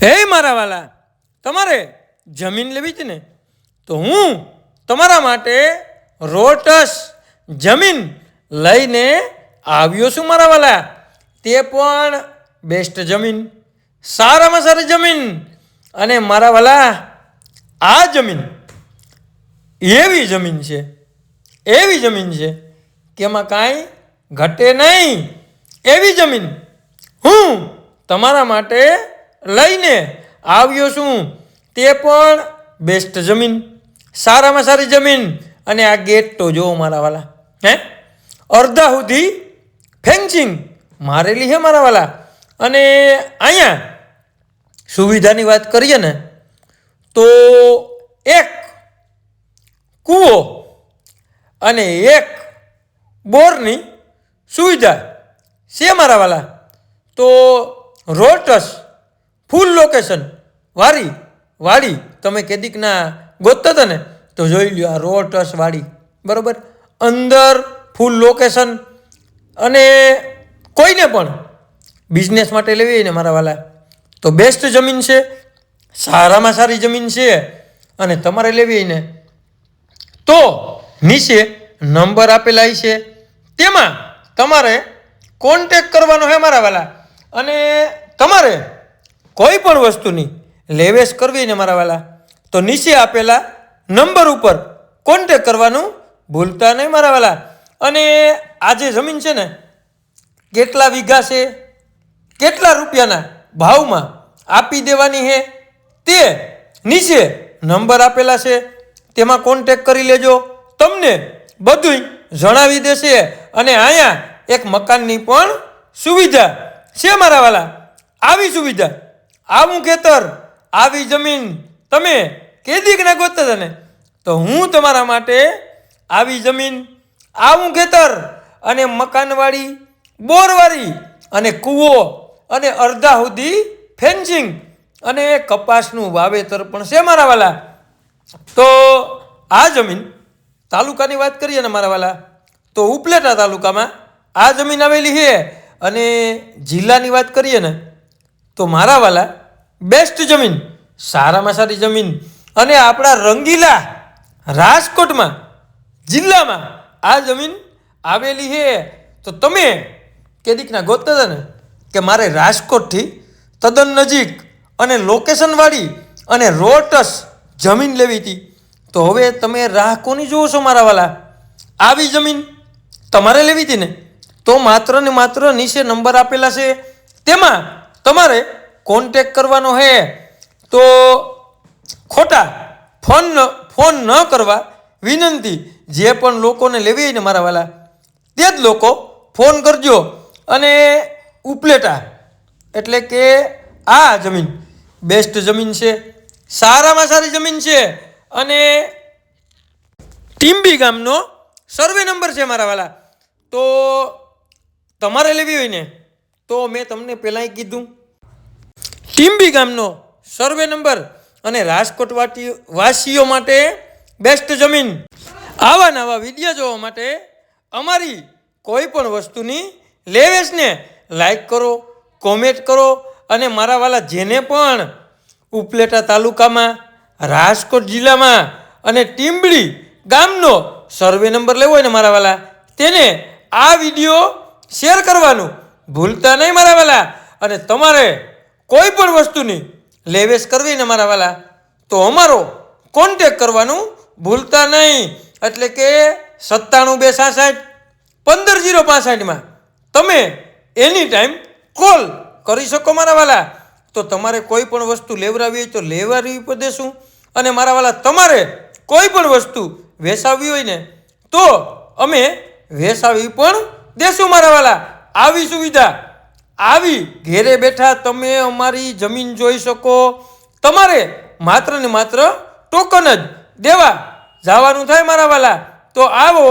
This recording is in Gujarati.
હે મારા વાલા, તમારે જમીન લેવી છે ને, તો હું તમારા માટે રોટસ જમીન લઈને આવ્યો છું મારા વાલા. તે પણ બેસ્ટ જમીન, સારામાં સારી જમીન. અને મારા વાલા, આ જમીન એવી જમીન છે, એવી જમીન છે કે એમાં કાંઈ ઘટે નહીં. એવી જમીન હું તમારા માટે લઈને આવ્યો છું. તે પણ બેસ્ટ જમીન, સારામાં સારી જમીન. અને આ ગેટ તો જો મારા વાલા, અડધા સુધી ફેન્સિંગ મારેલી છે મારા વાલા. અને અહીંયા સુવિધાની વાત કરીએ ને, તો એક કૂવો અને એક બોરની સુવિધા છે મારા વાલા. તો રોટસ ફૂલ લોકેશન વાડી તમે કેદીકના ગોતતા હતા ને, તો જોઈ લ્યો આ રોટસ વાડી, બરાબર. અંદર ફૂલ લોકેશન. અને કોઈને પણ બિઝનેસ માટે લેવી હોય ને મારા વાલા, તો બેસ્ટ જમીન છે, સારામાં સારી જમીન છે. અને તમારે લેવી હોય ને, તો નીચે નંબર આપેલા છે, તેમાં તમારે કોન્ટેક કરવાનો છે મારા વાલા. અને તમારે કોઈ પણ વસ્તુની લેવેશ કરવી ને મારા વાલા, તો નીચે આપેલા નંબર ઉપર કોન્ટેક કરવાનું ભૂલતા નહીં મારા વાલા. અને આ જે જમીન છે ને, કેટલા વીઘા છે, કેટલા રૂપિયાના ભાવમાં આપી દેવાની છે, તે નીચે નંબર આપેલા છે, તેમાં કોન્ટેક કરી લેજો. તમને બધું જણાવી દેશે. અને અહીંયા એક મકાનની પણ સુવિધા છે મારા વાલા. આવી સુવિધા, આવું ખેતર, આવી જમીન તમે કેદીક ના ગોતતા હતા ને, તો હું તમારા માટે આવી જમીન, આવું ખેતર અને મકાનવાળી, બોરવાળી અને કૂવો અને અડધા સુધી ફેન્સિંગ અને કપાસનું વાવેતર પણ છે મારા વાલા. તો આ જમીન તાલુકાની વાત કરીએ ને મારા વાલા, તો ઉપલેટા તાલુકામાં આ જમીન આવેલી છે. અને જિલ્લાની વાત કરીએ ને, તો મારા વાલા બેસ્ટ જમીન, સારામાં સારી જમીન. અને આપણા રંગીલા રાજકોટમાં જિલ્લામાં આ જમીન આવેલી છે. તો તમે કેદીકના ગોતતા હતા ને કે મારે રાજકોટથી તદ્દન નજીક અને લોકેશનવાળી અને રોટસ જમીન લેવી હતી, તો હવે તમે રાહ કોની જુઓ છો મારા વાલા? આવી જમીન તમારે લેવી હતી ને, તો માત્ર ને માત્ર નીચે નંબર આપેલા છે, તેમાં તમારે કોન્ટેક કરવાનો છે. તો ખોટા ફોન ન કરવા વિનંતી. જે પણ લોકોને લેવી હોય ને મારા વાલા, તે જ લોકો ફોન કરજો. અને ઉપલેટા એટલે કે આ જમીન બેસ્ટ જમીન છે, સારામાં સારી જમીન છે. અને ટીમ્બી ગામનો સર્વે નંબર છે મારા વાલા. તો તમારે લેવી હોય ને, તો મેં તમને પહેલાંય કીધું, ટીમ્બી ગામનો સર્વે નંબર. અને રાજકોટ વાસીઓ માટે બેસ્ટ જમીન. આવા નવા વિડીયો જોવા માટે અમારી કોઈ પણ વસ્તુની લેવેશને લાઈક કરો, કોમેન્ટ કરો. અને મારા વાલા, જેને પણ ઉપલેટા તાલુકામાં, રાજકોટ જિલ્લામાં અને ટીમ્બડી ગામનો સર્વે નંબર લેવો હોય ને મારા વાલા, તેને આ વિડીયો શેર કરવાનું ભૂલતા નહીં મારા વાલા. અને તમારે કોઈ પણ વસ્તુની લેવેશ કરવી ને મારા વાલા, તો અમારો કોન્ટેક કરવાનું ભૂલતા નહીં. એટલે કે 9726615065 તમે એની ટાઈમ કોલ કરી શકો મારા વાલા. તો તમારે કોઈ પણ વસ્તુ લેવડાવી હોય તો લેવડાવી પણ દેશું. અને મારા વાલા, તમારે કોઈ પણ વસ્તુ વેચાવવી હોય ને, તો અમે વેચાવી પણ દેશું મારા વાલા. આવી સુવિધા, આવી ઘેરે બેઠા તમે અમારી જમીન જોઈ શકો. તમારે માત્ર ને માત્ર ટોકન જ દેવા જવાનું થાય મારા વાલા. તો આવો